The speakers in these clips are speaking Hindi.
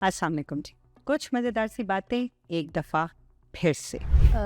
अस्सलाम वालेकुम जी। कुछ मज़ेदार सी बातें एक दफ़ा फिर से।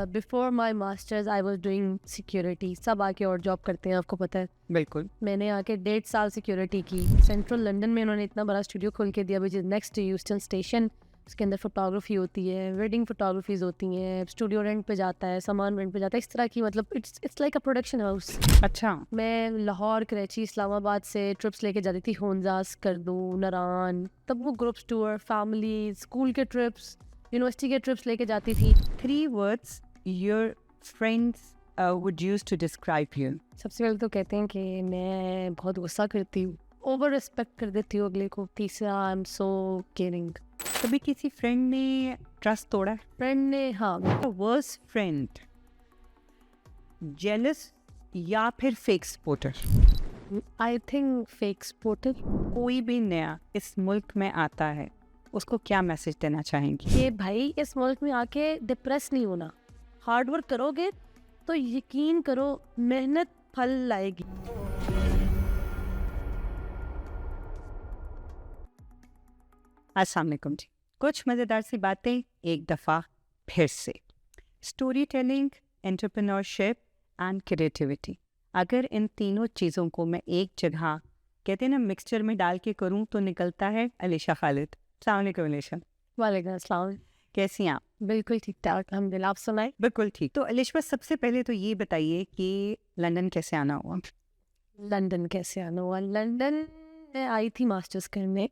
Before my masters I was doing security. सब आके और जॉब करते हैं, आपको पता है। बिल्कुल। मैंने आके 1.5 साल सिक्योरिटी की। सेंट्रल लंदन में उन्होंने इतना बड़ा स्टूडियो खोल के दिया which is next to Euston station. उसके अंदर फोटोग्राफी होती है, वेडिंग फोटोग्राफीज होती हैं, स्टूडियो रेंट पे जाता है, सामान रेंट पे जाता है, इस तरह की, मतलब it's like a production house. अच्छा। मैं लाहौर, कराची, इस्लामाबाद से ट्रिप्स लेके जाती थी, होंजास, करदू, नारान, तब वो ग्रुप्स टूर, फैमिली, स्कूल के ट्रिप्स, यूनिवर्सिटी के ट्रिप्स लेके जाती थी। 3 words your friends would use to describe you. सबसे पहले तो कहते हैं कि मैं बहुत गुस्सा करती हूँ, ओवर रिस्पेक्ट कर देती हूँ अगले को। तीसरा, आई एम सो केयरिंग। कभी किसी फ्रेंड ने ट्रस्ट तोड़ा है? फ्रेंड ने, हाँ। वर्स्ट फ्रेंड, जेलस या फिर fake supporter? I think fake supporter. कोई भी नया इस मुल्क में आता है, उसको क्या मैसेज देना चाहेंगी? कि भाई इस मुल्क में आके डिप्रेस नहीं होना, हार्ड वर्क करोगे तो यकीन करो मेहनत फल लाएगी। अस्सलाम वालेकुम जी। कुछ मज़ेदार सी बातें एक दफ़ा फिर से। Story telling, entrepreneurship and creativity. अगर इन तीनों चीज़ों को मैं एक जगह, कहते हैं ना, मिक्सचर में डाल के करूँ तो निकलता है अलीशा खालिद। अस्सलाम वालेकुम अलीशा, वालेकुम अस्सलाम। कैसी हैं आप? बिल्कुल ठीक ठाक, अल्हम्दुलिल्लाह। आप सुनाए? बिल्कुल ठीक। तो अलिशा, सबसे पहले तो ये बताइए कि लंदन कैसे आना हुआ? लंदन कैसे आना हुआ? लंदन में आई थी मास्टर्स करने।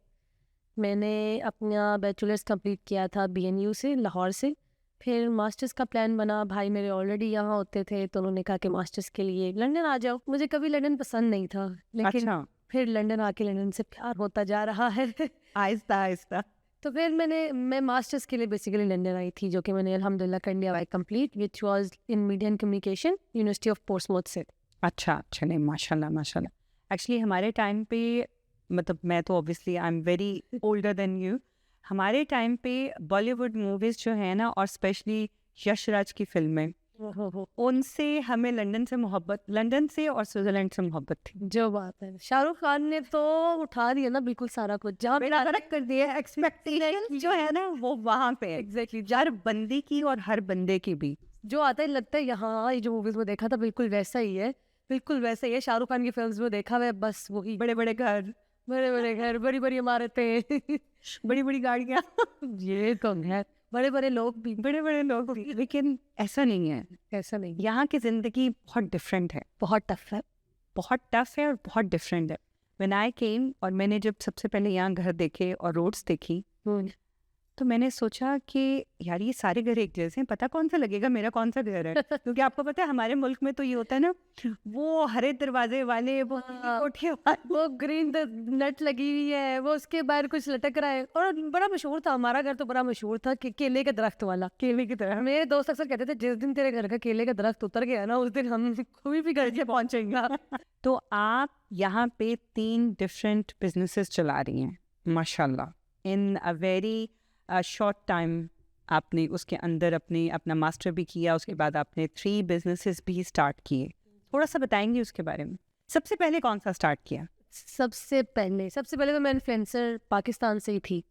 मैंने अपना बैचलर्स कंप्लीट किया था BNU से, लाहौर से। फिर मास्टर्स का प्लान बना, भाई मेरे ऑलरेडी यहाँ होते थे तो उन्होंने कहा कि मास्टर्स के लिए लंदन आ जाओ। मुझे कभी लंदन पसंद नहीं था, लेकिन अच्छा। फिर लंदन आके लंदन से प्यार होता जा रहा है। आहिस्ता आहिस्ता। तो फिर मैं मास्टर्स के लिए बेसिकली लंदन आई थी, जो कि मैंने अल्हम्दुलिल्लाह कर लिया आई complete, which was in media and communication, university of Portsmouth से। अच्छा, चलिए, माशाल्लाह माशाल्लाह। एक्चुअली हमारे टाइम पे, मतलब मैं तो obviously I am very older than you. हमारे टाइम पे बॉलीवुड मूवीज़ जो है ना, और स्पेशली यशराज की फिल्में, उनसे हमें लंदन से और स्विट्ज़रलैंड से मोहब्बत थी। जो बात है, शाहरुख खान ने तो उठा दिया ना बिल्कुल सारा कुछ, जहाँ बेड़ा गर्क कर दिया। एक्सपेक्टेशन जो है ना वो वहाँ पे है। एग्जैक्टली हर बंदी की और हर बंदे की भी। जो आता है लगता है यहाँ, ये जो मूवीज में देखा था बिल्कुल वैसा ही है, बिल्कुल वैसा ही है। शाहरुख खान की फिल्म्स में देखा हुआ है, बस वही बड़े बड़े घर, बड़े बड़े घर, बड़ी बड़ी इमारतें, बड़ी बड़ी गाड़ियाँ, ये तो है, बड़े बड़े लोग भी। बड़े बड़े लोग भी। लेकिन ऐसा नहीं है, ऐसा नहीं, यहाँ की जिंदगी बहुत डिफरेंट है, बहुत टफ है। बहुत टफ है और बहुत डिफरेंट है। व्हेन आई केम, और मैंने जब सबसे पहले यहाँ घर देखे और रोड्स देखी, तो मैंने सोचा कि यार ये सारे घर एक जैसे हैं, पता कौन सा लगेगा मेरा कौन सा घर है। क्योंकि आपको पता है हमारे मुल्क में तो ये होता है ना, वो हरे दरवाजे वाले, वो कोठे वाले, वो ग्रीन नेट लगी हुई है, वो उसके बाहर कुछ लटक रहा है। और बड़ा मशहूर था हमारा घर, तो बड़ा मशहूर था कि केले के दरख्त वाला। केले की तरह। मेरे दोस्त अक्सर कहते थे जिस दिन तेरे घर का केले का दरख्त उतर गया ना, उस दिन हम कोई भी घर से पहुंचेंगे। तो आप यहाँ पे 3 डिफरेंट बिजनेसेस चला रही हैं माशाल्लाह, इन अ वेरी शॉर्ट टाइम। आपने उसके अंदर अपना मास्टर भी किया, उसके बाद आपने 3 बिजनेसेस भी स्टार्ट किए। थोड़ा सा बताएंगे उसके बारे में। सबसे पहले कौन सा स्टार्ट किया? सबसे पहले तो मैं इन्फ्लुएंसर पाकिस्तान से ही थी।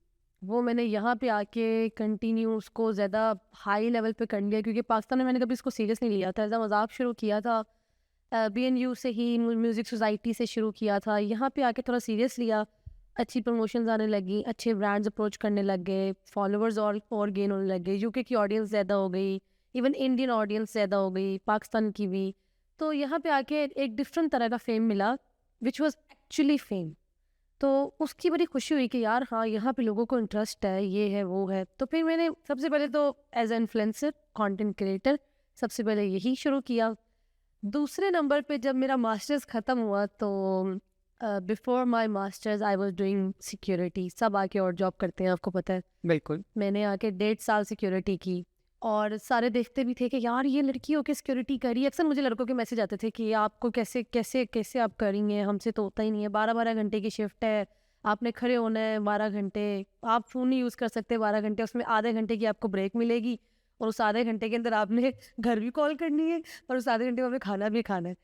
वो मैंने यहाँ पे आके कंटिन्यू उसको ज़्यादा हाई लेवल पे कर लिया, क्योंकि पाकिस्तान में मैंने कभी इसको सीरियस नहीं लिया था, एज मजाक शुरू किया था। BNU से ही, म्यूज़िक सोसाइटी से शुरू किया था। यहाँ पे आके थोड़ा सीरियस लिया, अच्छी प्रमोशंस आने लगी, अच्छे ब्रांड्स अप्रोच करने लग गए, फॉलोअर्स और गेन होने लग गए, UK की ऑडियंस ज़्यादा हो गई, इवन इंडियन ऑडियंस ज़्यादा हो गई, पाकिस्तान की भी। तो यहाँ पे आके एक डिफरेंट तरह का फेम मिला, विच वॉज एक्चुअली फेम। तो उसकी बड़ी खुशी हुई कि यार हाँ, यहाँ पे लोगों को इंटरेस्ट है, ये है वो है। तो फिर मैंने सबसे पहले तो as a influencer, content creator, सबसे पहले यही शुरू किया। दूसरे नंबर पे जब मेरा मास्टर्स ख़त्म हुआ, तो before my masters I was doing security. सब आके और जॉब करते हैं, आपको पता है। बिल्कुल। मैंने आके 1.5 साल सिक्योरिटी की, और सारे देखते भी थे कि यार ये लड़की होके सिक्योरिटी करी। अक्सर मुझे लड़कों के मैसेज आते थे कि आपको कैसे कैसे कैसे आप करेंगे, हमसे तो होता ही नहीं है। 12-12 घंटे की शिफ्ट है, आपने खड़े होना है 12 घंटे, आप फ़ोन नहीं यूज़ कर सकते 12 घंटे, उसमें आधे घंटे की आपको ब्रेक मिलेगी, और उस आधे घंटे के अंदर आपने घर भी कॉल करनी है, और उस आधे घंटे में आपने खाना भी खाना है।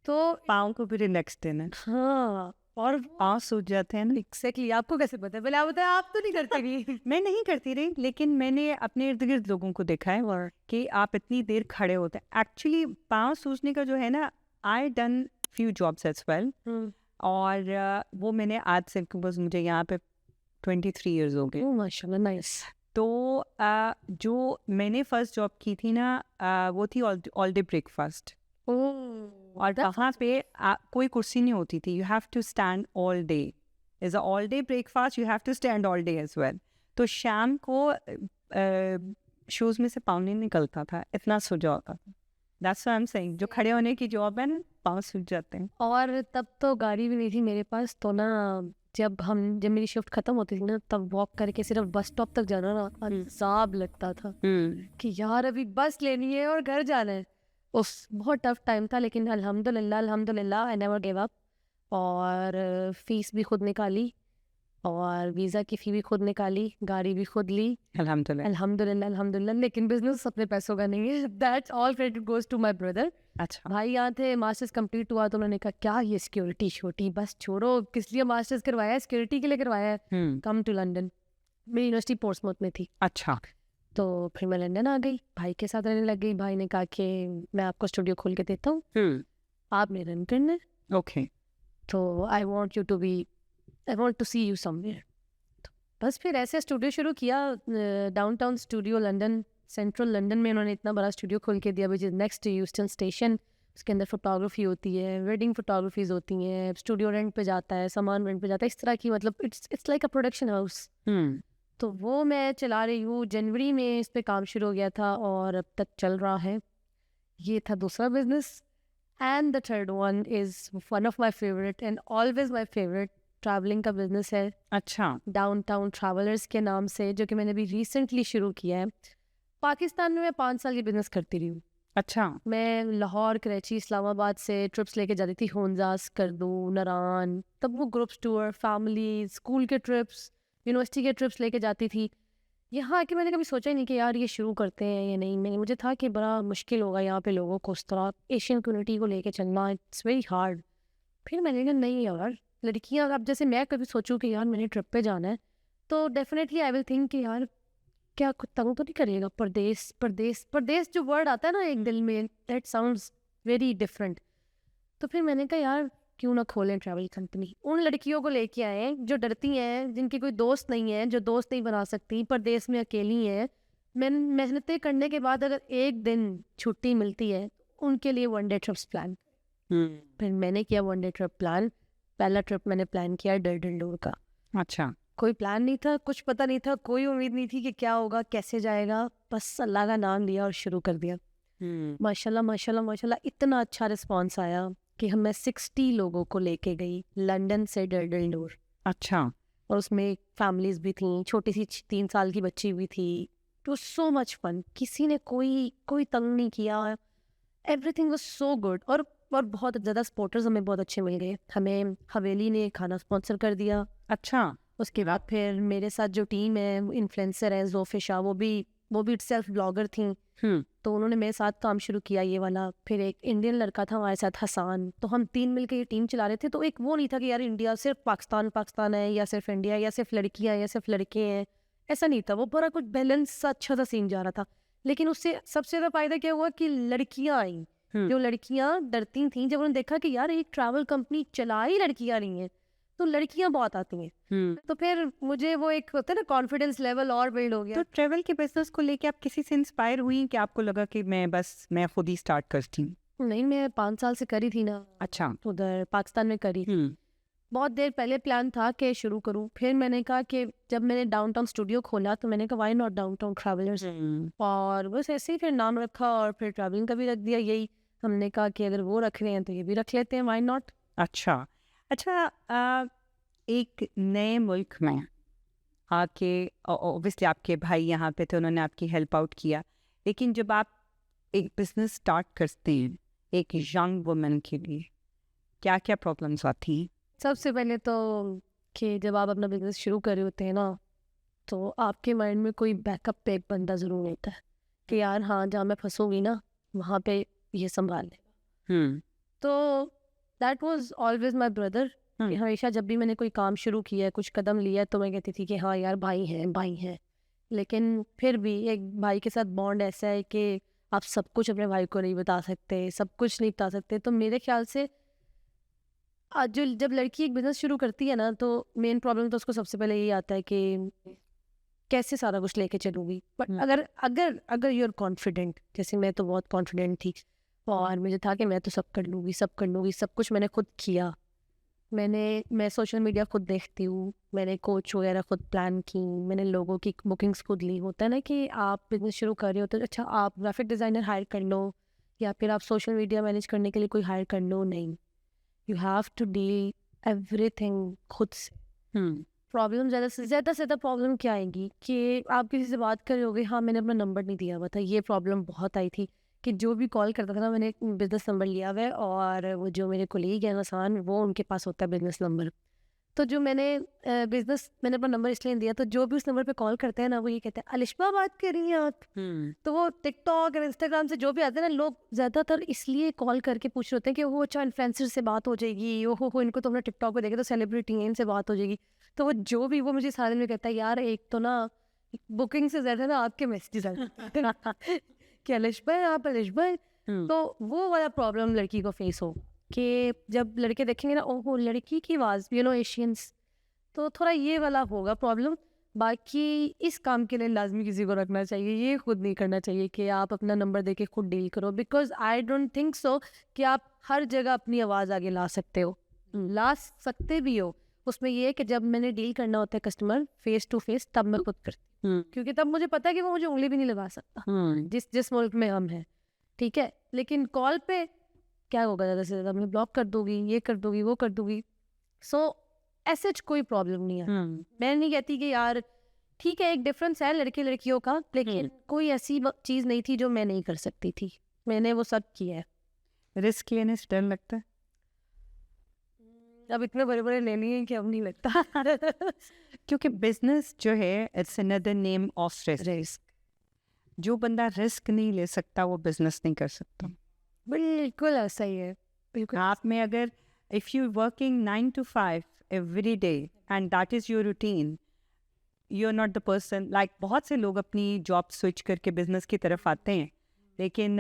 तो पाँव को भी रिलैक्स देना है। हाँ, और पाँव सूज जाते हैं ना। एग्जैक्टली, आपको कैसे पता है? पहले आप बताएं, आप तो नहीं करते भी। मैं नहीं करती रही, लेकिन मैंने अपने इर्द गिर्द लोगों को देखा है कि आप इतनी देर खड़े होते हैं। एक्चुअली पाँव सूजने का जो है ना, I done few jobs as well, और वो मैंने आज से, बस मुझे यहाँ पे 23 इयर्स हो गए। ओह माशाल्लाह, नाइस। तो जो मैंने फर्स्ट जॉब की थी ना, वो थी ऑल डे ब्रेकफास्ट, और वहाँ पे कोई कुर्सी नहीं होती थी। You have to stand all day. Is a all day breakfast, you have to stand all day as well. तो शाम को शूज़ में से पाँव नहीं निकलता था, इतना सूजा होता था। That's why I am saying, जो खड़े होने की जॉब है ना, पाँव सूज जाते हैं। और तब तो गाड़ी भी नहीं थी मेरे पास, तो ना जब मेरी शिफ्ट खत्म होती थी ना, तब वॉक करके सिर्फ बस स्टॉप तक जाना ना अजाब लगता था कि यार अभी बस लेनी है और घर जाना है। उस बहुत टफ टाइम था, लेकिन अल्हम्दुलिल्लाह आई नेवर गिव अप। और फीस भी खुद निकाली, और वीज़ा की फ़ी भी खुद निकाली, गाड़ी भी खुद ली, अल्हम्दुलिल्लाह। लेकिन बिजनेस अपने पैसों का नहीं है। That's all credit goes to my brother. अच्छा। भाई यहाँ थे, मास्टर्स कंप्लीट हुआ तो उन्होंने कहा क्या ये सिक्योरिटी छोटी, बस छोड़ो, किस लिए मास्टर्स करवाया है? सिक्योरिटी के लिए करवाया है। Come to London. मेरी यूनिवर्सिटी पोर्ट्समाउथ में थी। अच्छा। तो फिर मैं लंदन आ गई, भाई के साथ रहने लग गई। भाई ने कहा कि मैं आपको स्टूडियो खोल के देता हूँ, आपने रन करना है, ओके। तो I want to see you somewhere. तो बस फिर ऐसे स्टूडियो शुरू किया, downtown studio London, central London में उन्होंने इतना बड़ा स्टूडियो खोल के दिया, which is next to Euston station. उसके अंदर फोटोग्राफी होती है, वेडिंग फोटोग्राफीज होती हैं, स्टूडियो रेंट पे जाता है, सामान रेंट पे जाता है, इस तरह की, मतलब it's like a production house. तो वो मैं चला रही हूँ। जनवरी में इस पे काम शुरू हो गया था और अब तक चल रहा है। ये था दूसरा business. And the third one is one of my favourite and always my favourite, travelling का बिजनेस है। अच्छा। डाउनटाउन ट्रैवलर्स के नाम से, जो कि मैंने अभी रिसेंटली शुरू किया है। पाकिस्तान में मैं 5 साल ये बिजनेस करती रही हूँ। अच्छा। मैं लाहौर, कराची, इस्लामाबाद से ट्रिप्स लेके जाती थी, होंजास, करदू, नरान। तब वो ग्रुप्स टूर, फैमिली, स्कूल के ट्रिप्स, यूनिवर्सिटी के ट्रिप्स लेके जाती थी। यहाँ आके मैंने कभी सोचा ही नहीं कि यार ये शुरू करते हैं या नहीं। मुझे था कि बड़ा मुश्किल होगा यहाँ पे लोगों को उस तरह एशियन कम्युनिटी को लेके चलना, इट्स वेरी हार्ड। फिर मैंने कहा नहीं यार, लड़कियाँ, अब जैसे मैं कभी सोचूं कि यार मैंने ट्रिप पे जाना है, तो डेफिनेटली आई विल थिंक कि यार क्या कुछ तंग तो नहीं करेगा। परदेश परदेश परदेश जो वर्ड आता है ना एक दिल में, दैट साउंड्स वेरी डिफरेंट। तो फिर मैंने कहा यार क्यों ना खोलें ट्रैवल कंपनी। उन लड़कियों को लेके आए जो डरती हैं, जिनके कोई दोस्त नहीं है, जो दोस्त नहीं बना सकती, परदेश में अकेली हैं। मेहनतें करने के बाद अगर एक दिन छुट्टी मिलती है, उनके लिए वन डे ट्रिप्स प्लान। फिर मैंने किया वन डे ट्रिप प्लान। पहला ट्रिप मैंने प्लान किया डल्डोर का। अच्छा। कोई प्लान नहीं था, कुछ पता नहीं था, कोई उम्मीद नहीं थी कि क्या होगा, कैसे जाएगा, बस अल्लाह का नाम लिया और शुरू कर दिया। माशाल्लाह माशाल्लाह माशाल्लाह, इतना अच्छा रिस्पांस आया कि मैं 60 लोगों को लेके गई लंदन से डल्डोर। अच्छा। और उसमें फैमिलीज भी थी, छोटी सी 3 साल की बच्ची भी थी। तो सो मच फन, किसी ने कोई तंग नहीं किया, एवरीथिंग वाज सो गुड। और बहुत ज़्यादा सपोर्टर्स हमें बहुत अच्छे मिल गए। हमें हवेली ने खाना स्पॉन्सर कर दिया। अच्छा। उसके बाद फिर मेरे साथ जो टीम है, इन्फ्लुएंसर है जोफिशा, वो भी सेल्फ ब्लॉगर थी। तो उन्होंने मेरे साथ काम शुरू किया ये वाला। फिर एक इंडियन लड़का था हमारे साथ, हसान। तो हम 3 मिलकर ये टीम चला रहे थे। तो एक वो नहीं था कि यार इंडिया सिर्फ पाकिस्तान है, या सिर्फ इंडिया, या सिर्फ लड़कियाँ, या सिर्फ लड़के हैं, ऐसा नहीं था। वो बड़ा कुछ बैलेंस सा, अच्छा सा सीन जा रहा था। लेकिन उससे सबसे ज़्यादा फायदा क्या हुआ कि लड़कियाँ आई। जो लड़कियाँ डरती थी, जब उन्होंने देखा कि यार एक ट्रैवल कंपनी चला ही लड़कियाँ नहीं है, तो लड़कियां बहुत आती हैं। तो फिर मुझे वो एक होता है ना, कॉन्फिडेंस लेवल और बिल्ड हो गया। तो ट्रैवल के बिजनेस को लेके आप किसी से इंस्पायर हुई कि आपको लगा कि मैं खुद ही स्टार्ट करती हूँ? नहीं, मैं 5 साल से करी थी ना। अच्छा। उधर पाकिस्तान में करी। बहुत देर पहले प्लान था कि शुरू करूं। फिर मैंने कहा कि जब मैंने डाउनटाउन स्टूडियो खोला, तो मैंने कहा व्हाई नॉट डाउनटाउन ट्रैवलर्स। और बस ऐसे ही फिर नाम रखा, और फिर ट्रैवलिंग का भी रख दिया। यही हमने कहा कि अगर वो रख रहे हैं तो ये भी रख लेते हैं, व्हाई नॉट। अच्छा। एक नए मुल्क में आके, ऑब्वियसली आपके भाई यहाँ पे थे, उन्होंने आपकी हेल्प आउट किया, लेकिन जब आप एक बिजनेस स्टार्ट करते हैं एक यंग वुमेन के लिए, क्या क्या प्रॉब्लम्स आती हैं? सबसे पहले तो कि जब आप अपना बिजनेस शुरू कर रहे होते हैं ना, तो आपके माइंड में कोई बैकअप पे एक बंदा ज़रूर होता है कि यार हाँ, जहाँ मैं फंसूंगी ना, वहाँ पे ये संभाल लेगा। तो that was always my brother. कि हमेशा जब भी मैंने कोई काम शुरू किया है, कुछ कदम लिया है, तो मैं कहती थी कि हाँ यार भाई हैं। लेकिन फिर भी एक भाई के साथ बॉन्ड ऐसा है कि आप सब कुछ अपने भाई को नहीं बता सकते, सब कुछ नहीं बता सकते। तो मेरे ख्याल से आज जो जब लड़की एक बिजनेस शुरू करती है ना, तो मेन प्रॉब्लम तो उसको सबसे पहले यही आता है कि कैसे सारा कुछ लेके चलूंगी। बट अगर अगर अगर यू आर कॉन्फिडेंट, जैसे मैं तो बहुत कॉन्फिडेंट थी और मुझे था कि मैं तो सब कर लूँगी, सब कुछ मैंने खुद किया। मैं सोशल मीडिया खुद देखती हूँ, मैंने कोच वगैरह खुद प्लान की, मैंने लोगों की बुकिंग्स खुद ली। होता है ना कि आप बिजनेस शुरू कर रहे हो तो अच्छा आप ग्राफिक डिज़ाइनर हायर कर लो या फिर आप सोशल मीडिया मैनेज करने के लिए कोई हायर कर लो। नहीं, you have to deal everything खुद से। प्रॉब्लम ज़्यादा से ज़्यादा प्रॉब्लम क्या आएगी कि आप किसी से बात कर रहे होगे, हाँ मैंने अपना नंबर नहीं दिया हुआ था। ये प्रॉब्लम बहुत आई थी कि जो भी कॉल करता था ना, मैंने बिजनेस नंबर लिया हुआ है और वो जो मेरे कोलीग है आसान, वो उनके पास होता है बिजनेस नंबर। तो जो मैंने अपना नंबर इसलिए दिया, तो जो भी उस नंबर पे कॉल करते हैं ना, वो ये कहते हैं अलिशबा बात कर रही हैं आप। तो वो टिकटॉक और इंस्टाग्राम से जो भी आते हैं ना लोग, ज़्यादातर इसलिए कॉल करके पूछ रहे होते हैं कि वो अच्छा इन्फ्लुएंसर से बात हो जाएगी, हो इनको तो हमने टिकटॉक पे देखे तो सेलिब्रिटी हैं, इनसे बात हो जाएगी। तो वो मुझे सारे दिन में कहता है यार एक तो ना बुकिंग से ज़्यादा ना आपके मैसेजेस आते हैं कि अलिशबा आप अलिशबा। तो वो वाला प्रॉब्लम लड़की को फेस हो कि जब लड़के देखेंगे ना, ओहो लड़की की आवाज़, एशियंस, तो थोड़ा ये वाला होगा प्रॉब्लम। बाकी इस काम के लिए लाजमी किसी को रखना चाहिए, ये खुद नहीं करना चाहिए कि आप अपना नंबर देके खुद डील करो। Because I don't think so कि आप हर जगह अपनी आवाज़ आगे ला सकते हो। ला सकते भी हो, उसमें ये है कि जब मैंने डील करना होता है कस्टमर फेस टू फेस, तब मैं खुद करती हूँ, क्योंकि तब मुझे पता है कि वो मुझे उंगली भी नहीं लगा सकता जिस मुल्क में हम हैं। ठीक है, लेकिन कॉल पे क्या होगा, ज़्यादा से ज़्यादा मैं ब्लॉक कर दूंगी, ये कर दूंगी, वो कर दूंगी। सो ऐसे कोई प्रॉब्लम नहीं है। मैं नहीं कहती कि यार ठीक है, एक डिफरेंस है लड़के लड़कियों का, लेकिन कोई ऐसी चीज़ नहीं थी जो मैं नहीं कर सकती थी, मैंने वो सब किया है। रिस्क लेने से डर लगता है? अब इतने बड़े बड़े ले लिए कि अब नहीं लगता क्योंकि बिजनेस जो है it's another name of risk. जो बंदा रिस्क नहीं ले सकता वो बिजनेस नहीं कर सकता। बिल्कुल ऐसा ही है, बिल्कुल। आप में अगर if you working 9 to 5 every day and that is your routine, you are not the person. Like बहुत से लोग अपनी जॉब स्विच करके बिजनेस की तरफ आते हैं, लेकिन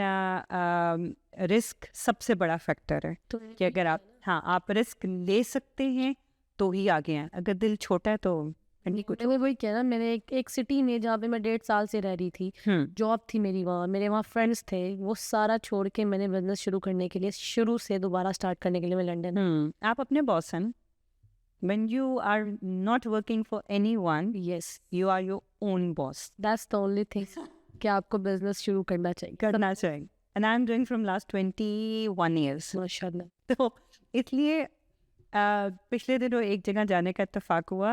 रिस्क सबसे बड़ा फैक्टर है तो कि अगर आप रिस्क ले सकते हैं तो ही आगे हैं। अगर दिल छोटा है तो नहीं कुछ। मैं वही कहना, मैंने एक सिटी में जहाँ पे मैं 1.5 साल से रह रही थी, जॉब थी मेरी वहाँ, मेरे वहाँ फ्रेंड्स थे, वो सारा छोड़ के मैंने बिजनेस शुरू करने के लिए, शुरू से दोबारा स्टार्ट करने के लिए मैं लंदन। आप अपने बॉस हैं। When you are not working for anyone, yes, you are your own boss. That's the only thing कि आपको बिजनेस शुरू करना चाहिए। And I'm doing from last 21 years. माशाल्लाह। तो इसलिए पिछले दिनों एक जगह जाने का इत्तेफाक हुआ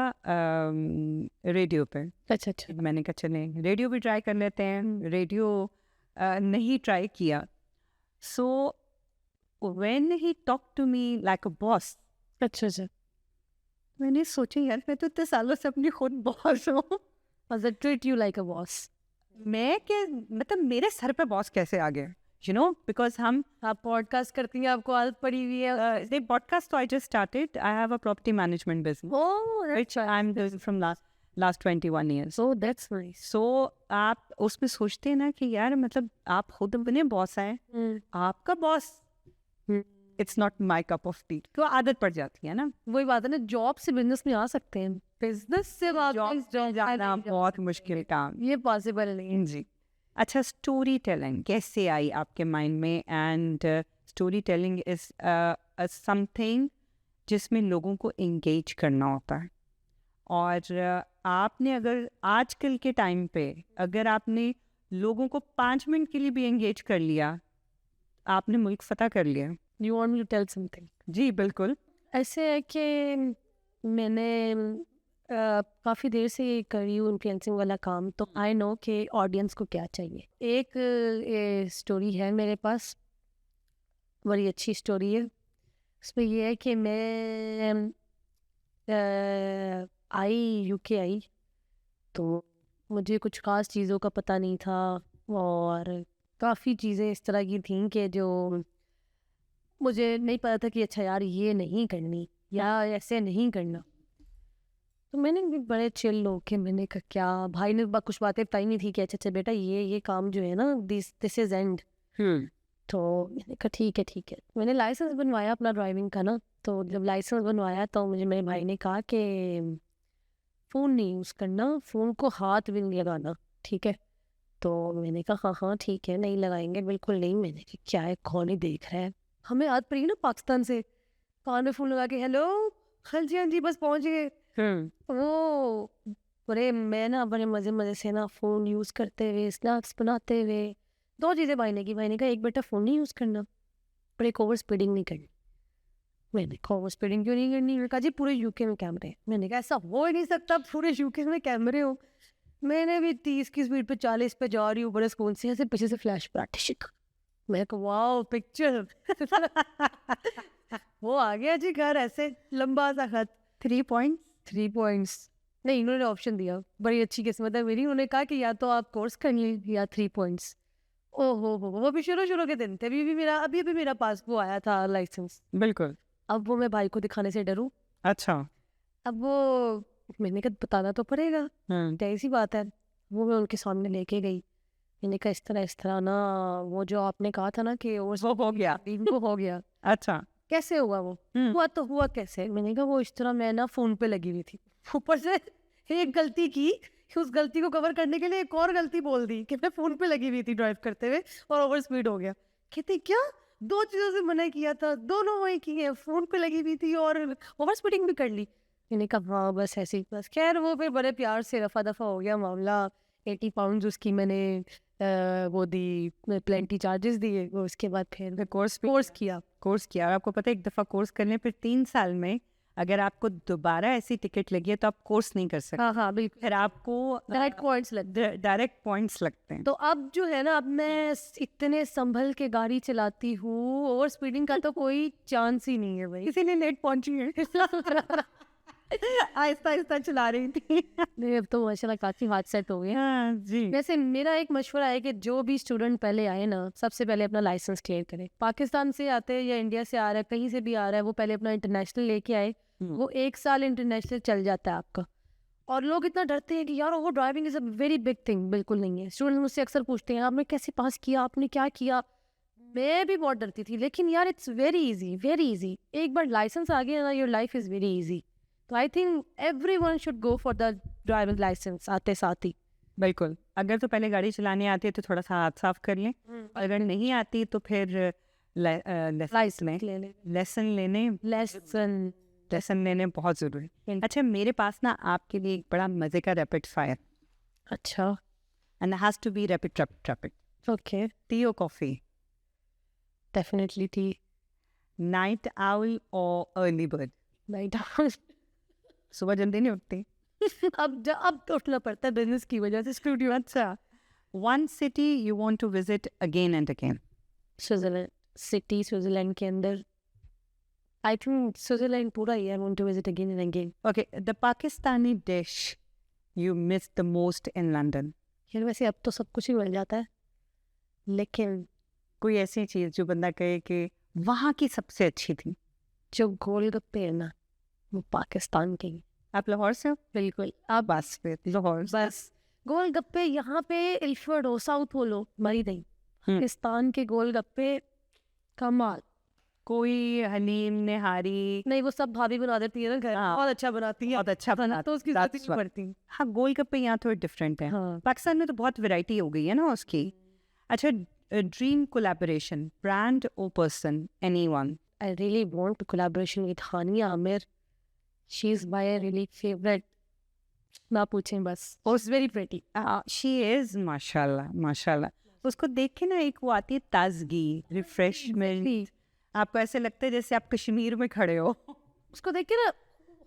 रेडियो पे। अच्छा। मैंने कहा चले रेडियो भी ट्राई कर लेते हैं। रेडियो नहीं ट्राई किया। So when he talked to me like a boss, अच्छा, मैंने सोचा यार मैं तो इतने सालों से अपनी खुद बॉस हूँ। Does it treat you like a boss? मैं क्या, मतलब मेरे सर पे बॉस कैसे आ गया, you know, because आप पॉडकास्ट करती हैं, आपको आदत पड़ी हुई है। the podcast, so I just started. I have a property management business, which I'm doing from last 21 years. So that's nice. So आप उसमें सोचते हैं ना कि यार मतलब आप खुद अपने बॉस हैं, आपका boss it's not my cup of T, तो आदत पड़ जाती है ना। वही बात है ना, जॉब से बिजनेस में आ सकते हैं, बिजनेस से जॉब जाना बहुत मुश्किल काम, ये पॉसिबल नहीं है जी। अच्छा, स्टोरी टेलिंग कैसे आई आपके माइंड में? And story telling is something जिसमें लोगों को एंगेज करना होता है। और आपने अगर आजकल के टाइम पे अगर आपने लोगों को 5 मिनट के लिए भी एंगेज कर लिया, आपने मुल्क फतह कर लिया। You want me to tell something? जी बिल्कुल। ऐसे है कि मैंने काफ़ी देर से कर रही हूँ इन्फ्लुएंसिंग वाला काम, तो आई नो कि ऑडियंस को क्या चाहिए। एक स्टोरी है मेरे पास, बड़ी अच्छी स्टोरी है। उसमें ये है कि मैं यूके आई, तो मुझे कुछ ख़ास चीज़ों का पता नहीं था और काफ़ी चीज़ें इस तरह की थीं कि जो मुझे नहीं पता था कि अच्छा यार ये नहीं करनी, या ऐसे नहीं करना। तो मैंने भी बड़े चिल लोग के मैंने कहा क्या, भाई ने कुछ बातें बताई नहीं थी कि अच्छा अच्छा बेटा ये काम जो है ना दिस इज एंड। तो मैंने कहा ठीक है। मैंने लाइसेंस बनवाया अपना ड्राइविंग का ना, तो जब लाइसेंस बनवाया तो मुझे मेरे भाई ने कहा कि फ़ोन नहीं यूज़ करना, फ़ोन को हाथ भी नहीं लगाना, ठीक है। तो मैंने कहा हाँ ठीक है, नहीं लगाएंगे, बिल्कुल नहीं। मैंने कहा क्या है, कौन ही देख रहा है। हमें याद पड़ी ना पाकिस्तान से, कान में फ़ोन लगा के हेलो हाँ जी बस पहुँच गए। वो बड़े मैं ना बड़े मज़े से ना फ़ोन यूज़ करते हुए स्नैक्स बनाते हुए 2 चीज़ें भाई ने कहा एक बेटा फ़ोन नहीं यूज़ करना और एक ओवर स्पीडिंग नहीं करनी। मैंने कहा ओवर स्पीडिंग क्यों नहीं करनी? कहा जी पूरे यूके में कैमरे हैं। मैंने कहा ऐसा हो ही नहीं सकता, पूरे यूके में कैमरे हो। मैंने भी 30 की स्पीड पे 40 पे जा रही हूँ, बड़े सुकून से, ऐसे पीछे से फ्लैश पड़ा टिशिक। मैं कहा वाओ पिक्चर वो आ गया जी घर, ऐसे लंबा सा खत 3 पॉइंट्स। 3 पॉइंट्स नहीं, इन्होंने ऑप्शन दिया, बड़ी अच्छी किस्मत है मेरी। उन्होंने कहा कि या तो आप कोर्स कर लें या 3 पॉइंट्स। ओहो हो वो भी शुरू के दिन थे, अभी भी मेरा पास वो आया था लाइसेंस। बिल्कुल। अब वो मैं भाई को दिखाने से डरूं। अच्छा। अब वो मैंने कहा बताना तो पड़ेगा, जाहिर सी बात है। वो मैं उनके सामने लेके गई। मैंने कहा इस तरह ना, वो जो आपने कहा था ना कि वो हो गया। वो हो गया। अच्छा। कैसे हुआ वो? हुआ तो हुआ कैसे? मैंने कहा वो इस तरह मैं ना फ़ोन पे लगी हुई थी, ऊपर से एक गलती की, उस गलती को कवर करने के लिए एक और गलती बोल दी कि मैं फ़ोन पे लगी हुई थी ड्राइव करते हुए और ओवर स्पीड हो गया। कहते क्या 2 चीज़ों से मना किया था, दोनों वही की है, फ़ोन पे लगी हुई थी और ओवर स्पीडिंग भी कर ली। मैंने कहा हाँ बस ऐसे ही बस। खैर वो फिर बड़े प्यार से रफा दफा हो गया मामला। 80 पाउंड उसकी मैंने वो दी, प्लेंटी चार्जेस दिए। वो उसके बाद फिर कोर्स किया। आपको पता है एक दफ़ा कोर्स करने पर 3 साल में अगर आपको दोबारा ऐसी टिकट लगी है तो आप कोर्स नहीं कर सकते। हाँ बिल्कुल, फिर आपको डायरेक्ट पॉइंट्स लगते हैं। तो अब जो है ना, अब मैं इतने संभल के गाड़ी चलाती हूँ, ओवर स्पीडिंग का तो कोई चांस ही नहीं है भाई। इसीलिए लेट पहुंची है आहिस्ता चला रही थी नहीं अब तो माशाल्लाह काफी हाथ सेट हो गए। हाँ जी। वैसे मेरा एक मशवरा है कि जो भी स्टूडेंट पहले आए ना, सबसे पहले अपना लाइसेंस क्लियर करे। पाकिस्तान से आते हैं या इंडिया से आ रहा है, कहीं से भी आ रहा है, वो पहले अपना इंटरनेशनल लेके आए। वो 1 साल इंटरनेशनल चल जाता है आपका। और लोग इतना डरते हैं कि यार वो driving is a very big thing. बिल्कुल नहीं है। स्टूडेंट मुझसे अक्सर पूछते हैं आपने कैसे पास किया, आपने क्या किया। मैं भी बहुत डरती थी, लेकिन यार इट्स वेरी इजी। एक बार लाइसेंस आ गया ना, your life is very easy. तो I think everyone should go for the driving licence आते साथ ही। बिल्कुल। अगर तो पहले गाड़ी चलानी आती है तो थोड़ा सा हाथ साफ कर लें, अगर नहीं आती तो फिर लेसन लेने बहुत ज़रूरी है। अच्छा मेरे पास ना आपके लिए एक बड़ा मज़े का रैपिड फायर। अच्छा and has to be rapid. Okay tea और coffee? Definitely tea. Night owl और अर्ली बर्ड? नाइट सुबह जल्दी नहीं उठती? अब तो उठना पड़ता है बिजनेस की वजह से स्टूडियो। अच्छा one city you want to visit again and again? Switzerland के अंदर आई थिंक स्विट्जरलैंड पूरा ही I want to visit again and again. Okay, the Pakistani dish you miss the most in London? यार वैसे अब तो सब कुछ ही मिल जाता है, लेकिन कोई ऐसी चीज़ जो बंदा कहे कि वहाँ की सबसे अच्छी थी? जो गोलगप्पे है ना, वो पाकिस्तान के। आप लाहौर से हो? बिल्कुल। आप बस फिर लाहौर बस गोलगप्पे यहाँ पे इल्फर्ड हो, साउथ बोलो, मरी नहीं। पाकिस्तान के गोलगप्पे कमाल। कोई हलीम निहारी नहीं, वो सब भाभी बना देती है ना घर। हाँ, बहुत अच्छा बनाती है, बहुत अच्छा बना तो उसकी जरूरत ही नहीं पड़ती। हाँ गोलगप्पे यहाँ थोड़े डिफरेंट हैं। हाँ। पाकिस्तान में तो बहुत वैरायटी हो गई है ना उसकी। अच्छा ड्रीम कोलैबोरेशन, ब्रांड और person, anyone? I really want a collaboration with Hania Amir. She is my really favorite. ना पूछें बस। She's very pretty. She is माशाल्लाह। उसको देख के ना एक वो आती है ताजगी, रिफ्रेशमेंट। आपको ऐसे लगता है जैसे आप कश्मीर में खड़े हो। उसको देख के ना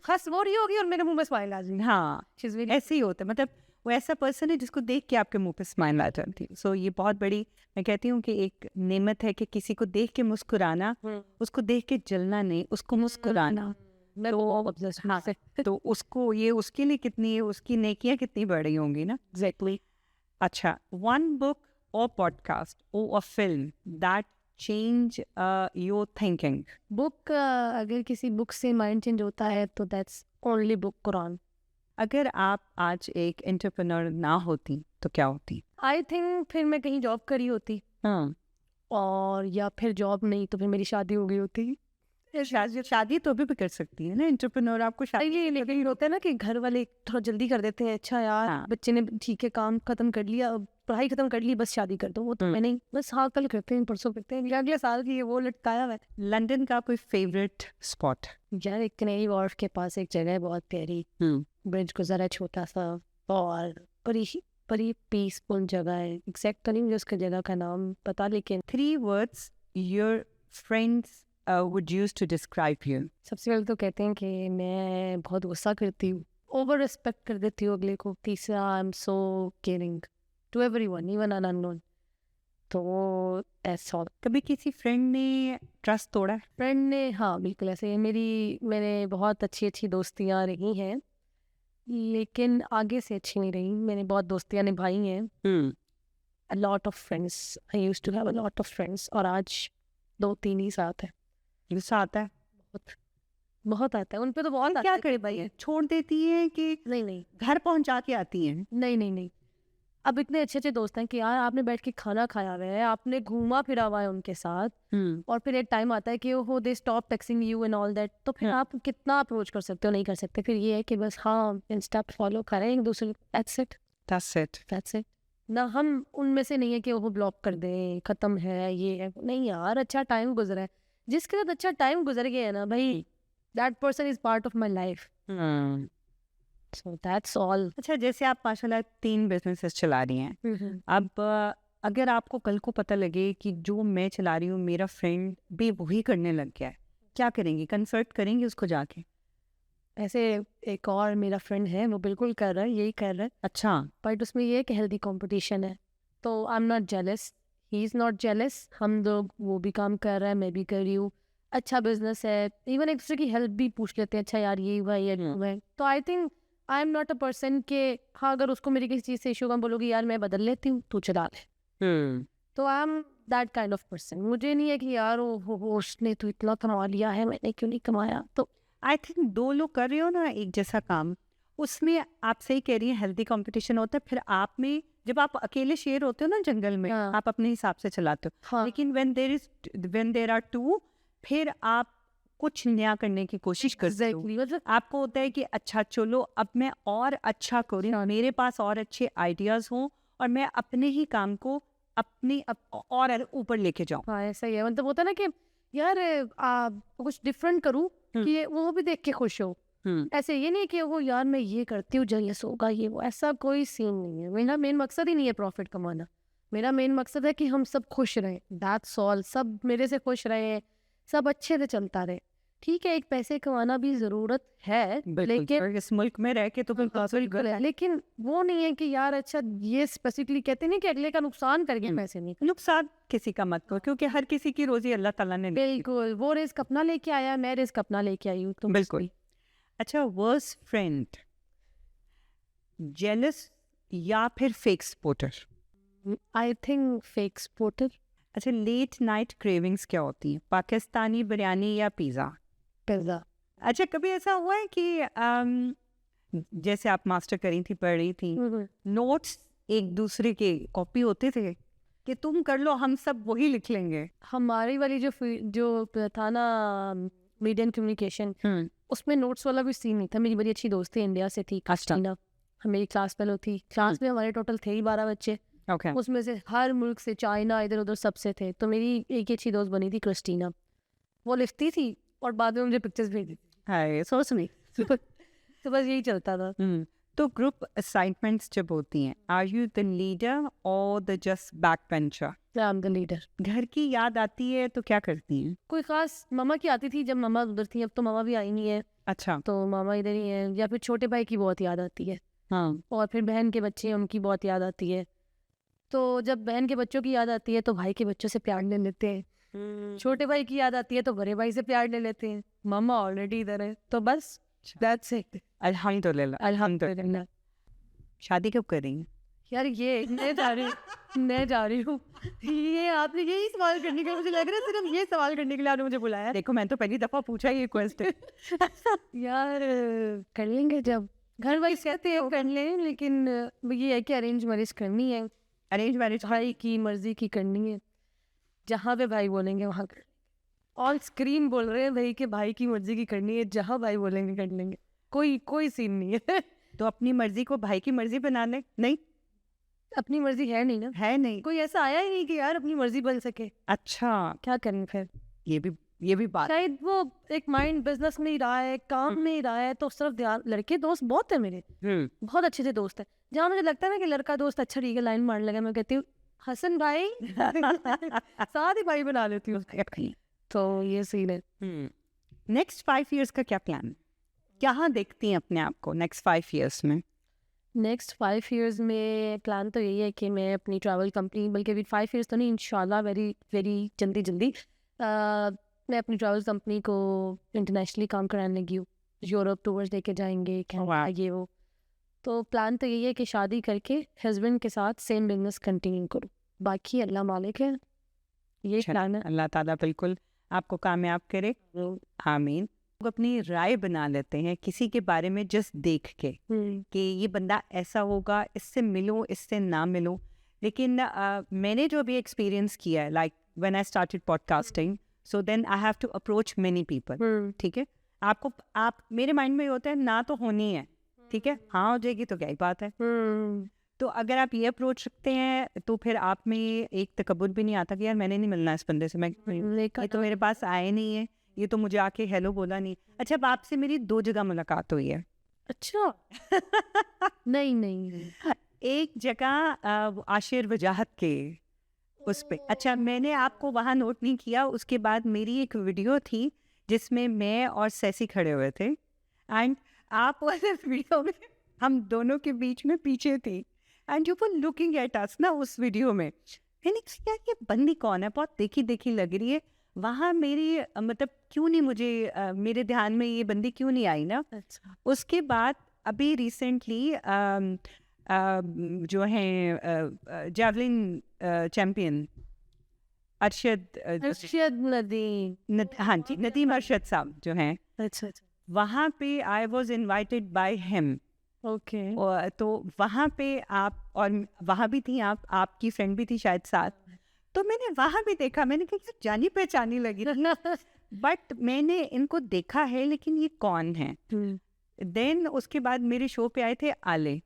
हंस वो रही होगी और मेरे मुंह में स्माइल आ जाएगी। हाँ She's very ऐसे ही होता है, मतलब वो ऐसा पर्सन है जिसको देख के आपके मुंह पे स्माइल आ जाती है। सो ये बहुत बड़ी, मैं कहती हूँ कि एक नेमत है कि किसी को देख के मुस्कुराना, उसको देख के जलना नहीं, उसको मुस्कुराना। तो उसको ये उसके लिए कितनी, उसकी नेकियां कितनी बड़ी होंगी ना। Exactly. अच्छा, वन बुक और पॉडकास्ट और film that change your thinking? Book अगर किसी बुक से माइंड चेंज होता है तो दैट्स ओनली बुक कुरान. अगर आप आज एक एंटरप्रेन्योर ना होती तो क्या होती? आई थिंक फिर मैं कहीं जॉब करी होती, हाँ, और या फिर जॉब नहीं तो फिर मेरी शादी हो गई होती. शादी तो अभी भी कर सकती है ना एंटरप्रेन्योर, आपको शादी ये लेकिन होता है ना कि घर वाले थोड़ा जल्दी कर देते हैं. अच्छा यार हाँ. बच्चे ने ठीक है काम खत्म कर लिया, अब पढ़ाई खत्म कर ली, बस शादी कर दो. वो तो मैं नहीं, बस हाँ कल करते हैं, परसों करते हैं, अगले साल की है, वो लटकाया हुआ है. लंदन का कोई फेवरेट स्पॉट? यार एक कनेरी वॉर्फ के पास एक जगह है बहुत प्यारी, ब्रिज गुजरा है छोटा सा, और बड़ी पीसफुल जगह है. एग्जैक्ट तो नहीं मुझे उसकी जगह का नाम पता, लेकिन 3 words your friends would use to describe you. सबसे पहले तो कहते हैं कि मैं बहुत गुस्सा करती हूँ, ओवर रिस्पेक्ट कर देती हूँ अगले को. तीसरा I am so caring to everyone even un unknown. तो ऐसा कभी किसी फ्रेंड ने ट्रस्ट तोड़ा है? फ्रेंड ने, हाँ बिल्कुल ऐसे है. मैंने बहुत अच्छी दोस्तियाँ रही हैं, लेकिन आगे से अच्छी नहीं रही. मैंने बहुत दोस्तियाँ निभाई हैं, a lot of friends. I used to have a lot of friends, और आज 2-3 ही साथ है. गुस्सा आता है? बहुत आता है उन पे, तो बहुत क्या आता करे भाई, छोड़ देती है कि है. नहीं घर पहुंचा के आती हैं? नहीं. अब इतने अच्छे दोस्त हैं कि यार आपने बैठ के खाना खाया हुआ है, आपने घूमा फिरा हुआ है उनके साथ, और फिर एक टाइम आता है कि वो they stop टेक्सिंग you and all that, तो फिर Yeah. आप कितना अप्रोच कर सकते हो? नहीं कर सकते. फिर ये है कि बस हाँ इंस्टा फॉलो करें एक दूसरे, दैट्स इट. ना हम उनमें से नहीं है कि वो ब्लॉक कर दें, खत्म है ये है. नहीं यार, अच्छा टाइम गुजरा है, जिसके साथ अच्छा टाइम गुजर गया है ना भाई, that person is part of my life. So that's all. अच्छा, जैसे आप माशाल्लाह 3 बिजनेसेस चला रही हैं, अब अगर आपको कल को पता लगे कि जो मैं चला रही हूँ मेरा फ्रेंड भी वही करने लग गया है, क्या करेंगी? कंसल्ट करेंगी उसको जाके? ऐसे एक और मेरा फ्रेंड है, वो बिल्कुल कर रहा है, यही कर रहा है, अच्छा. बट उसमें ये है कि हेल्दी कंपटीशन है, तो I am not jealous, he is not jealous. हम लोग, वो भी काम कर रहा है, मैं भी कर रही हूँ, अच्छा बिजनेस है, इवन एक दूसरे की हेल्प भी पूछ लेते हैं. अच्छा यार ये हुआ ये हुआ है. तो I think I am not a person के, हाँ अगर उसको मेरी किसी चीज़ से इशू का बोलोगी यार मैं बदल लेती हूँ, तू चला ले, तो I am that kind of person. मुझे नहीं है कि यार वो उसने तो इतना कमा लिया है, मैंने क्यों नहीं कमाया. तो आई थिंक 2 लोग कर रहे हो ना एक जैसा काम, उसमें आप सही कह रही हैं, हेल्दी कंपटीशन होता है. फिर आप में, जब आप अकेले शेर होते हो ना जंगल में, हाँ. आप अपने हिसाब से चलाते हो, हाँ लेकिन व्हेन देयर आर 2, फिर आप कुछ नया करने की कोशिश करते हो. एग्जैक्टली, मतलब आपको होता है कि अच्छा चलो अब मैं और अच्छा करूँ, मेरे पास और अच्छे आइडियाज हों, और मैं अपने ही काम को और ऊपर लेके जाऊँ. हाँ ऐसा ही है. मतलब होता है ना कि यार कुछ डिफरेंट करूँ कि वो भी देख के खुश हो. ऐसे ये नहीं कि वो यार मैं ये करती हूँ जलियस होगा ये वो, ऐसा कोई सीन नहीं है. मेरा मेन मकसद ही नहीं है प्रॉफिट कमाना, मेरा मेन मकसद है कि हम सब खुश रहें, दैट्स ऑल. सब मेरे से खुश रहे, सब अच्छे से चलता रहे. ठीक है एक पैसे कमाना भी ज़रूरत है, लेकिन इस मुल्क में रह के तो फिर बिल्कुल है, लेकिन वो नहीं है कि यार अच्छा ये स्पेसिफिकली कहते नहीं कि अगले का नुकसान करके पैसे नहीं. नुकसान किसी का मत करो, क्योंकि हर किसी की रोजी अल्लाह ताला ने लिखी है. बिल्कुल, वो रिस्क अपना लेके आया, मैं रिस्क अपना लेके आई हूँ. तो बिल्कुल. अच्छा, वर्स्ट फ्रेंड, जेलस या फिर fake supporter? I think fake supporter. अच्छा, लेट नाइट क्रेविंग्स क्या होती है? पाकिस्तानी बिरयानी या पिज़्ज़ा? पिज़्ज़ा. अच्छा, कभी ऐसा हुआ है कि जैसे आप मास्टर करी थी, पढ़ रही थी, नोट्स एक दूसरे के कॉपी होते थे कि तुम कर लो, हम सब वही लिख लेंगे? हमारी वाली जो था ना मीडिया एंड कम्युनिकेशन, उसमें नोट्स वाला भी सीन नहीं था. मेरी बड़ी अच्छी दोस्त थी, इंडिया से थी, क्रिस्टीना, मेरी क्लास फेलो थी. क्लास में हमारे टोटल थे ही 12 बच्चे, ओके. उसमें से हर मुल्क से, चाइना इधर उधर सबसे थे. तो मेरी एक ही अच्छी दोस्त बनी थी क्रिस्टीना, वो लिखती थी और बाद में मुझे पिक्चर्स भेज देती. हाय, सो स्वीट. तो बस यही चलता था. तो ग्रुप असाइनमेंट्स जब होती हैं, are you the leader or the just back bencher? I am the leader. घर की याद आती है तो क्या करती हैं? कोई खास, मम्मा की आती थी जब मम्मा उधर थी, अब तो मम्मा भी आई नहीं है. अच्छा. तो मामा इधर ही है. या फिर छोटे भाई की बहुत याद आती है. हाँ. और फिर बहन के बच्चे हैं, उनकी बहुत याद आती है. तो जब बहन के बच्चों की याद आती है तो भाई के बच्चों से प्यार ले लेते हैं. छोटे भाई की याद आती है तो बड़े भाई से प्यार ले लेते हैं. मामा ऑलरेडी इधर है, तो बस दैट्स इट. अल्हम्दुलिल्लाह. अल्हम्दुलिल्लाह. शादी कब करेंगे? यार ये मैं जा रही हूँ ये आपने यही सवाल करने के लिए, मुझे लग रहा है सिर्फ ये सवाल करने के लिए आपने मुझे बुलाया है। देखो मैं तो पहली दफा पूछा ये क्वेश्चन। यार कर लेंगे जब घर वाले कहते हैं कर लें, लेकिन ये है कि अरेंज मैरिज करनी है, अरेंज मैरिज भाई की मर्जी की करनी है, जहाँ पे भाई बोलेंगे वहाँ कर। ऑन स्क्रीन बोल रहे हैं भाई कि भाई की मर्जी की करनी है, जहाँ भाई बोलेंगे कर लेंगे, कोई सीन नहीं है। तो अपनी मर्जी को भाई की मर्जी बना ले। नहीं अपनी मर्जी है नहीं ना, है नहीं, कोई ऐसा आया ही नहीं कि यार अपनी मर्जी बन सके। अच्छा क्या करें फिर, ये भी बात। शायद वो एक माइंड बिजनेस में ही रहा है, काम में ही रहा है, तो उस तरफ ध्यान। लड़के दोस्त बहुत है मेरे, बहुत अच्छे दोस्त है, जहाँ मुझे लगता है ना कि लड़का दोस्त अच्छा ठीक है लाइन मारने लगा, मैं कहती हूँ हसन भाई साथ ही भाई बना लेती हूँ उसको। तो ये सीन है। नेक्स्ट 5 years का क्या प्लान, कहाँ देखती हैं अपने आप को नेक्स्ट 5 years में? नेक्स्ट 5 years में प्लान तो यही है कि मैं अपनी ट्रैवल कंपनी, बल्कि अभी 5 years तो नहीं, इंशाल्लाह वेरी वेरी जल्दी मैं अपनी ट्रैवल कंपनी को इंटरनेशनली काम कराने लगी हूँ। यूरोप टूर्स लेके जाएंगे, कनाडा, ये वो। तो प्लान तो यही है कि शादी करके हस्बैंड के साथ सेम बिजनेस कंटिन्यू करूँ, बाकी अल्लाह मालिक है, ये प्लान है। अल्लाह ताला बिल्कुल आपको कामयाब करे, आमीन। लोग अपनी राय बना लेते हैं किसी के बारे में जस्ट देख के कि ये बंदा ऐसा होगा, इससे मिलो इससे ना मिलो, लेकिन मैंने जो अभी एक्सपीरियंस किया है, like when I started podcasting, so then I have to approach many people. ठीक है, आप मेरे माइंड में ये होता है ना तो होनी है, ठीक है, हाँ हो जाएगी तो क्या ही बात है। तो अगर आप ये अप्रोच रखते हैं तो फिर आप में एक तकब्बुर भी नहीं आता कि यार मैंने नहीं मिलना इस बंदे से, मैं ये तो मेरे पास आए नहीं है, ये तो मुझे आके हेलो बोला नहीं। अच्छा, अब आपसे मेरी 2 जगह मुलाकात हुई है। अच्छा नहीं एक जगह आशिर वजाहत के उस पे, अच्छा मैंने आपको वहाँ नोट नहीं किया, उसके बाद मेरी एक वीडियो थी जिसमें मैं और सैसी खड़े हुए थे, एंड आप वाले वीडियो में हम दोनों के बीच में पीछे थी, and you were looking at us ना उस वीडियो में। मैंने कहा यार ये बंदी कौन है, बहुत देखी देखी लग रही है। वहाँ मेरी मतलब क्यों नहीं मुझे मेरे ध्यान में ये बंदी क्यों नहीं आई ना। अच्छा। उसके बाद अभी रिसेंटली जो हैं जैवलिन चैम्पियन अरशद नदीम, हाँ जी, नदीम अरशद साहब जो हैं, अच्छा वहाँ पे I was invited by him. Okay. तो वहाँ पे आप, और वहाँ भी थी आप, आपकी फ्रेंड भी थी शायद साथ, तो मैंने वहाँ भी देखा, मैंने कहा यार जानी पहचानी लगी बट मैंने इनको देखा है लेकिन ये कौन है। देन उसके बाद मेरे शो पे आए थे आले,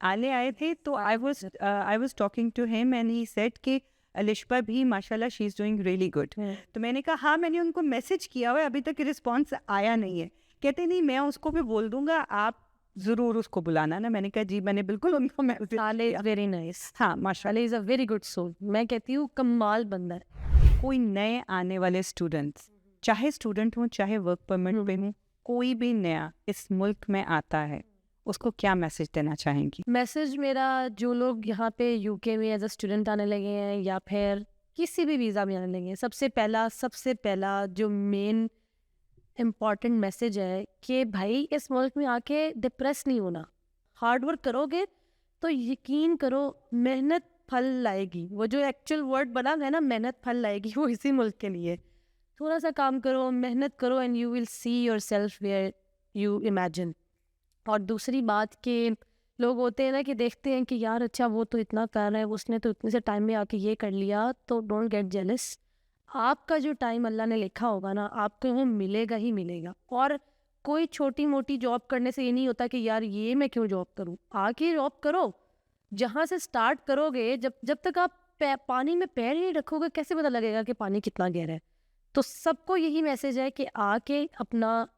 आले आए थे, तो I was talking to him and he said कि अलिशबा भी माशाल्लाह she is doing really good. तो मैंने कहा हाँ मैंने उनको मैसेज किया हुआ है, अभी तक रिस्पॉन्स आया नहीं है। कहते नहीं मैं उसको भी बोल दूंगा, आप जरूर उसको बुलाना ना। मैंने कहा जी, मैंने बिल्कुल उनको मैसेज किया। वेरी नाइस, हाँ माशाल्लाह is a very good soul, मैं कहती हूँ कमाल बंदा है। कोई नए आने वाले स्टूडेंट्स, चाहे स्टूडेंट हों चाहे वर्क परमिट पे हों, कोई भी नया इस मुल्क में आता है, उसको क्या मैसेज देना चाहेंगी? मैसेज मेरा, जो लोग यहाँ पे यूके में एज अ स्टूडेंट आने लगे हैं या फिर किसी भी वीज़ा में आने लगे हैं, सबसे पहला जो मेन इम्पॉर्टेंट मैसेज है कि भाई इस मुल्क में आके डिप्रेस नहीं होना। हार्ड वर्क करोगे तो यकीन करो मेहनत फल लाएगी। वो जो एक्चुअल वर्ड बना है ना, मेहनत फल लाएगी, वो इसी मुल्क के लिए। थोड़ा सा काम करो, मेहनत करो, and you will see yourself where you imagine. और दूसरी बात कि लोग होते हैं ना कि देखते हैं कि यार अच्छा वो तो इतना कर रहा है, उसने तो इतने से टाइम में आके ये कर लिया, तो डोंट गेट जेलस। आपका जो टाइम अल्लाह ने लिखा होगा ना, आपको वो मिलेगा ही मिलेगा। और कोई छोटी मोटी जॉब करने से ये नहीं होता कि यार ये मैं क्यों जॉब करूँ। आके जॉब करो, जहाँ से स्टार्ट करोगे, जब तक आप पानी में पैर ही नहीं रखोगे कैसे पता लगेगा कि पानी कितना गहरा है। तो सबको यही मैसेज है कि आके अपना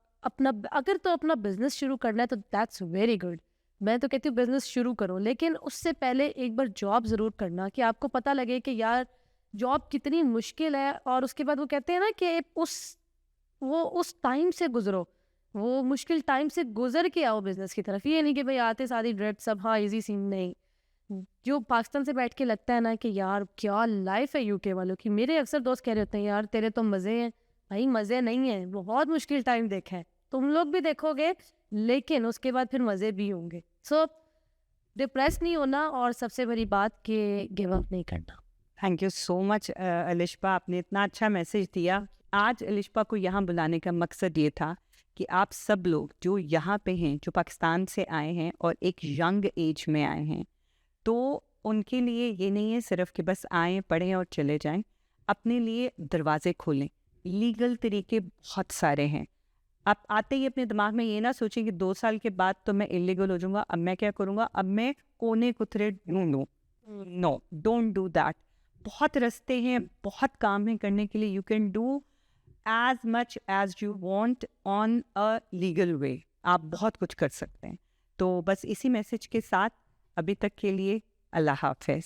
अगर तो अपना बिजनेस शुरू करना है तो दैट्स वेरी गुड। मैं तो कहती हूँ बिजनेस शुरू करो, लेकिन उससे पहले एक बार जॉब ज़रूर करना कि आपको पता लगे कि यार जॉब कितनी मुश्किल है। और उसके बाद वो कहते हैं ना कि उस टाइम से गुजरो, वो मुश्किल टाइम से गुजर के आओ बिजनेस की तरफ। ये नहीं कि भाई आते सारी ड्रेड सब हाँ इजी सीन, नहीं। जो पाकिस्तान से बैठ के लगता है ना कि यार क्या लाइफ है यूके वालों की, मेरे अक्सर दोस्त कह रहे होते हैं यार तेरे तो मज़े हैं। भाई मज़े नहीं है, बहुत मुश्किल टाइम देखा है, तुम लोग भी देखोगे, लेकिन उसके बाद फिर मज़े भी होंगे। सो डिप्रेस नहीं होना, और सबसे बड़ी बात कि गिव अप नहीं करना। Thank you so much Alishba, आपने इतना अच्छा मैसेज दिया। आज अलिशबा को यहाँ बुलाने का मकसद ये था कि आप सब लोग जो यहाँ पे हैं, जो पाकिस्तान से आए हैं और एक यंग एज में आए हैं, तो उनके लिए ये नहीं है सिर्फ कि बस आएँ, पढ़ें और चले जाएं। अपने लिए दरवाजे खोलें। लीगल तरीके बहुत सारे हैं। आप आते ही अपने दिमाग में ये ना सोचें कि 2 साल के बाद तो मैं इलीगल हो जाऊँगा, अब मैं क्या करूँगा, अब मैं कोने कुतरे ढूँढूँ। No, don't do that. बहुत रास्ते हैं, बहुत काम है करने के लिए। You can do as much as you want on a legal way. आप बहुत कुछ कर सकते हैं। तो बस इसी मैसेज के साथ अभी तक के लिए अल्लाह हाफ़िज़।